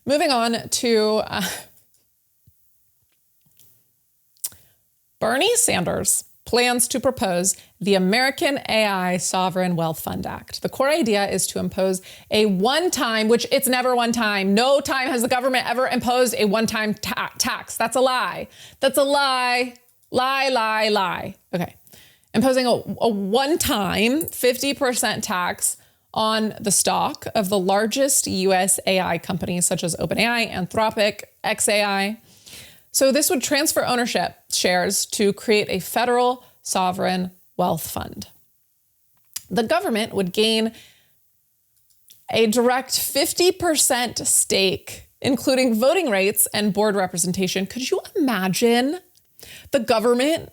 Moving on to Bernie Sanders plans to propose the American AI Sovereign Wealth Fund Act. The core idea is to impose a one-time, which it's never one time. No time has the government ever imposed a one-time tax. That's a lie. That's a lie. Lie, lie, lie. Okay. Imposing a one-time 50% tax on the stock of the largest US AI companies such as OpenAI, Anthropic, xAI. So this would transfer ownership shares to create a federal sovereign wealth fund. The government would gain a direct 50% stake, including voting rights and board representation. Could you imagine the government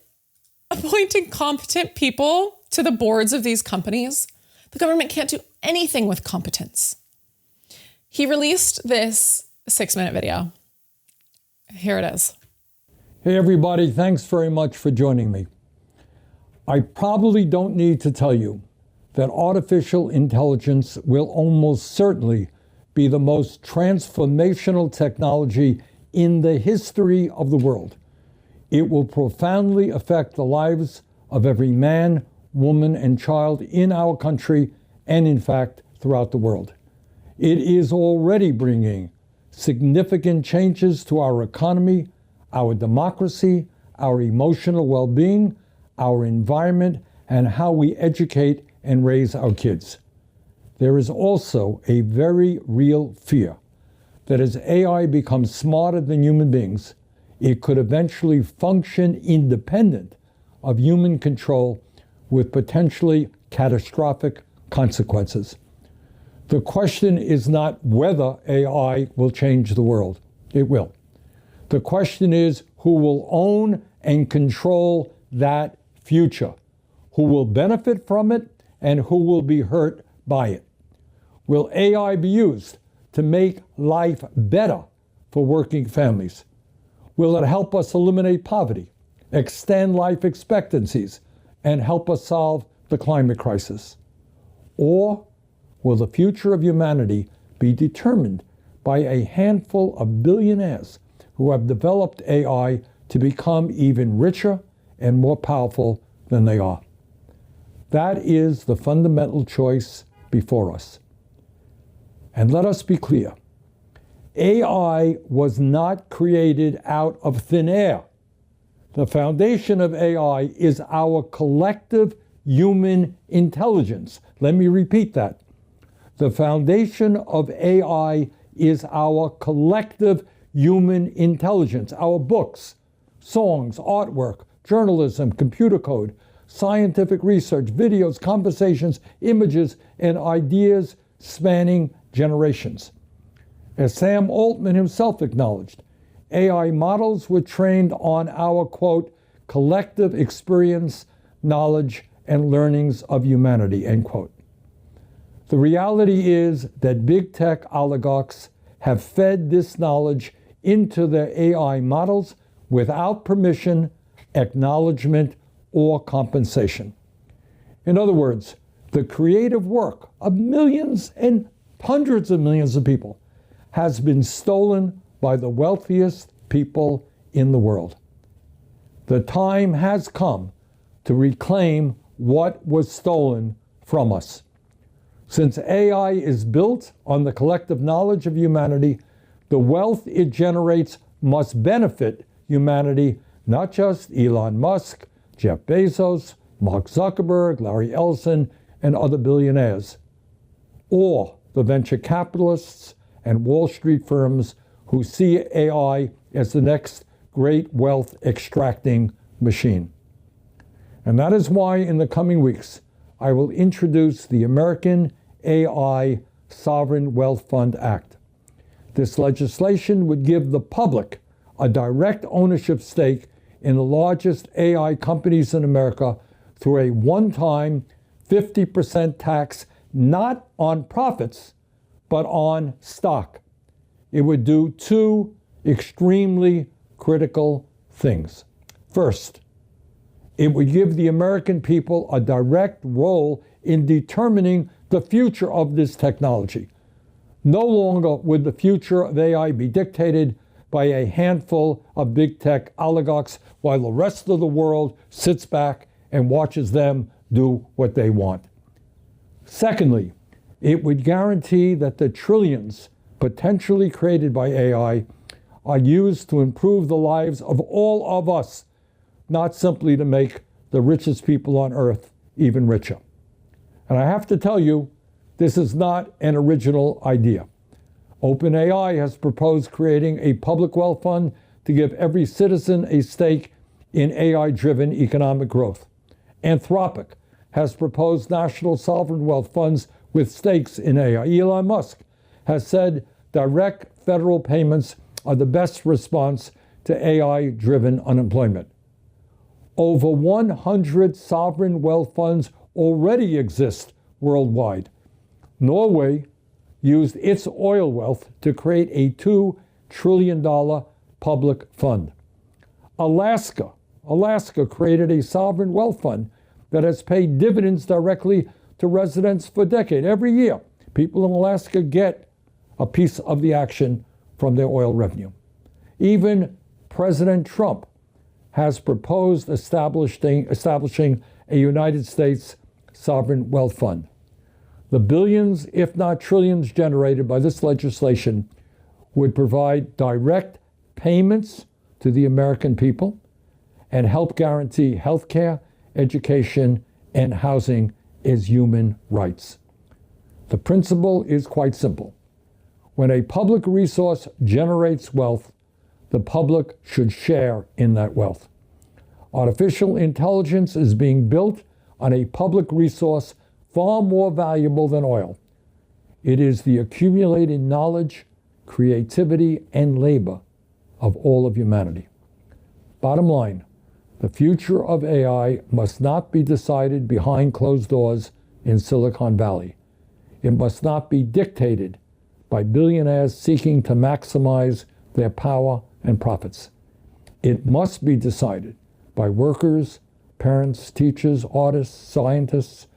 appointing competent people to the boards of these companies? The government can't do anything with competence. He released this 6-minute video. Here it is. Hey everybody, thanks very much for joining me. I probably don't need to tell you that artificial intelligence will almost certainly be the most transformational technology in the history of the world. It will profoundly affect the lives of every man, woman, and child in our country and, in fact, throughout the world. It is already bringing significant changes to our economy, our democracy, our emotional well-being, our environment, and how we educate and raise our kids. There is also a very real fear that as AI becomes smarter than human beings, it could eventually function independent of human control with potentially catastrophic consequences. The question is not whether AI will change the world. It will. The question is who will own and control that future, who will benefit from it, and who will be hurt by it. Will AI be used to make life better for working families? Will it help us eliminate poverty, extend life expectancies, and help us solve the climate crisis? Or will the future of humanity be determined by a handful of billionaires who have developed AI to become even richer and more powerful than they are? That is the fundamental choice before us. And let us be clear, AI was not created out of thin air. The foundation of AI is our collective human intelligence. Let me repeat that. The foundation of AI is our collective human intelligence, our books, songs, artwork, journalism, computer code, scientific research, videos, conversations, images, and ideas spanning generations. As Sam Altman himself acknowledged, AI models were trained on our, quote, collective experience, knowledge, and learnings of humanity, end quote. The reality is that big tech oligarchs have fed this knowledge into their AI models without permission, acknowledgement, or compensation. In other words, the creative work of millions and hundreds of millions of people has been stolen by the wealthiest people in the world. The time has come to reclaim what was stolen from us. Since AI is built on the collective knowledge of humanity, the wealth it generates must benefit humanity, not just Elon Musk, Jeff Bezos, Mark Zuckerberg, Larry Ellison, and other billionaires, or the venture capitalists and Wall Street firms who see AI as the next great wealth extracting machine. And that is why in the coming weeks, I will introduce the American AI Sovereign Wealth Fund Act. This legislation would give the public a direct ownership stake in the largest AI companies in America through a one-time 50% tax, not on profits, but on stock. It would do two extremely critical things. First, it would give the American people a direct role in determining the future of this technology. No longer would the future of AI be dictated by a handful of big tech oligarchs while the rest of the world sits back and watches them do what they want. Secondly, it would guarantee that the trillions potentially created by AI are used to improve the lives of all of us, not simply to make the richest people on earth even richer. And I have to tell you, this is not an original idea. OpenAI has proposed creating a public wealth fund to give every citizen a stake in AI-driven economic growth. Anthropic has proposed national sovereign wealth funds with stakes in AI. Elon Musk has said direct federal payments are the best response to AI-driven unemployment. Over 100 sovereign wealth funds already exist worldwide. Norway used its oil wealth to create a $2 trillion public fund. Alaska created a sovereign wealth fund that has paid dividends directly to residents for decades. Every year, people in Alaska get a piece of the action from their oil revenue. Even President Trump has proposed establishing a United States sovereign wealth fund. The billions, if not trillions, generated by this legislation would provide direct payments to the American people and help guarantee health care, education, and housing as human rights. The principle is quite simple. When a public resource generates wealth, the public should share in that wealth. Artificial intelligence is being built on a public resource far more valuable than oil. It is the accumulated knowledge, creativity, and labor of all of humanity. Bottom line, the future of AI must not be decided behind closed doors in Silicon Valley. It must not be dictated by billionaires seeking to maximize their power and profits. It must be decided by workers, parents, teachers, artists, scientists,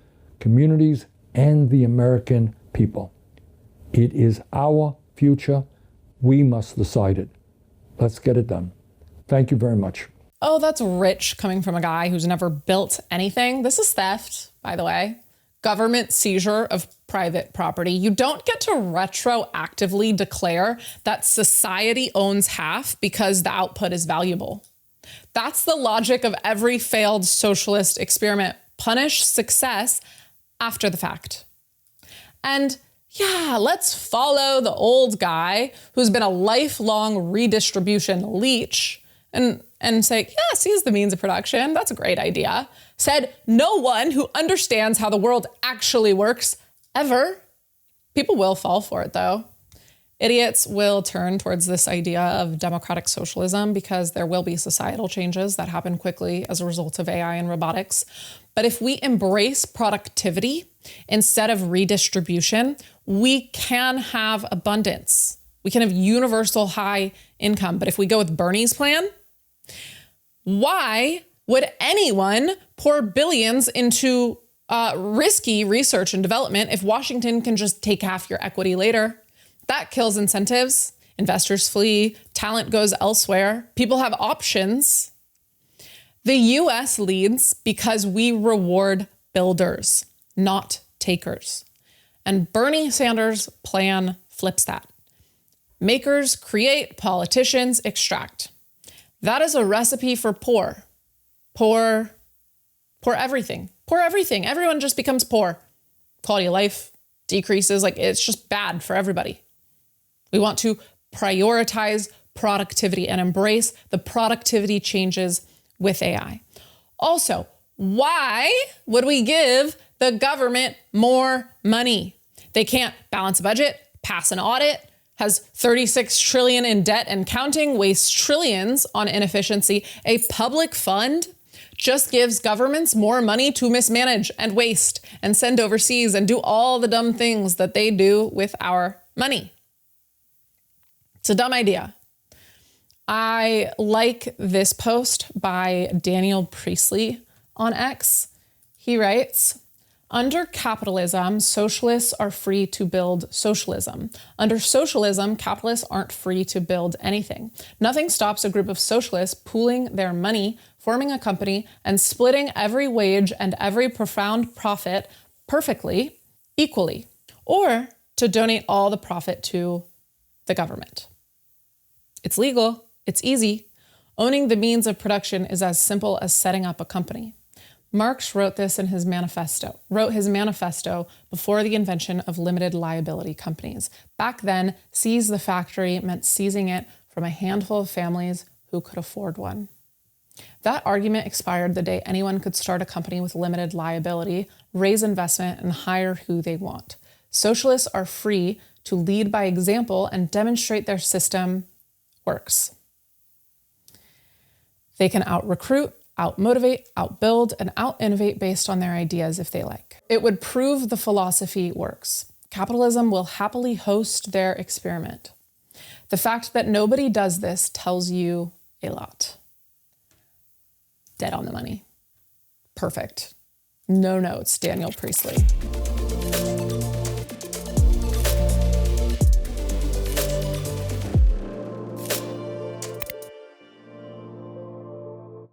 communities, and the American people. It is our future. We must decide it. Let's get it done. Thank you very much. Oh, that's rich coming from a guy who's never built anything. This is theft, by the way. Government seizure of private property. You don't get to retroactively declare that society owns half because the output is valuable. That's the logic of every failed socialist experiment. Punish success after the fact. And yeah, let's follow the old guy who's been a lifelong redistribution leech and say, yeah, seize the means of production. That's a great idea. Said no one who understands how the world actually works ever. People will fall for it though. Idiots will turn towards this idea of democratic socialism because there will be societal changes that happen quickly as a result of AI and robotics. But if we embrace productivity instead of redistribution, we can have abundance. We can have universal high income. But if we go with Bernie's plan, why would anyone pour billions into risky research and development if Washington can just take half your equity later? That kills incentives. Investors flee. Talent goes elsewhere. People have options. The US leads because we reward builders, not takers. And Bernie Sanders' plan flips that. Makers create, politicians extract. That is a recipe for poor. Poor everything. Poor everything. Everyone just becomes poor. Quality of life decreases. Like, it's just bad for everybody. We want to prioritize productivity and embrace the productivity changes with AI. Also, why would we give the government more money? They can't balance a budget, pass an audit, has 36 trillion in debt and counting, wastes trillions on inefficiency. A public fund just gives governments more money to mismanage and waste and send overseas and do all the dumb things that they do with our money. It's a dumb idea. I like this post by Daniel Priestley on X. He writes, Under capitalism, socialists are free to build socialism. Under socialism, capitalists aren't free to build anything. Nothing stops a group of socialists pooling their money, forming a company, and splitting every wage and every profound profit perfectly, equally, or to donate all the profit to the government. It's legal, it's easy. Owning the means of production is as simple as setting up a company. Marx wrote his manifesto before the invention of limited liability companies. Back then, seize the factory meant seizing it from a handful of families who could afford one. That argument expired the day anyone could start a company with limited liability, raise investment, and hire who they want. Socialists are free to lead by example and demonstrate their system works. They can out-recruit, out-motivate, out-build, and out-innovate based on their ideas if they like. It would prove the philosophy works. Capitalism will happily host their experiment. The fact that nobody does this tells you a lot. Dead on the money. Perfect. No notes, Daniel Priestley.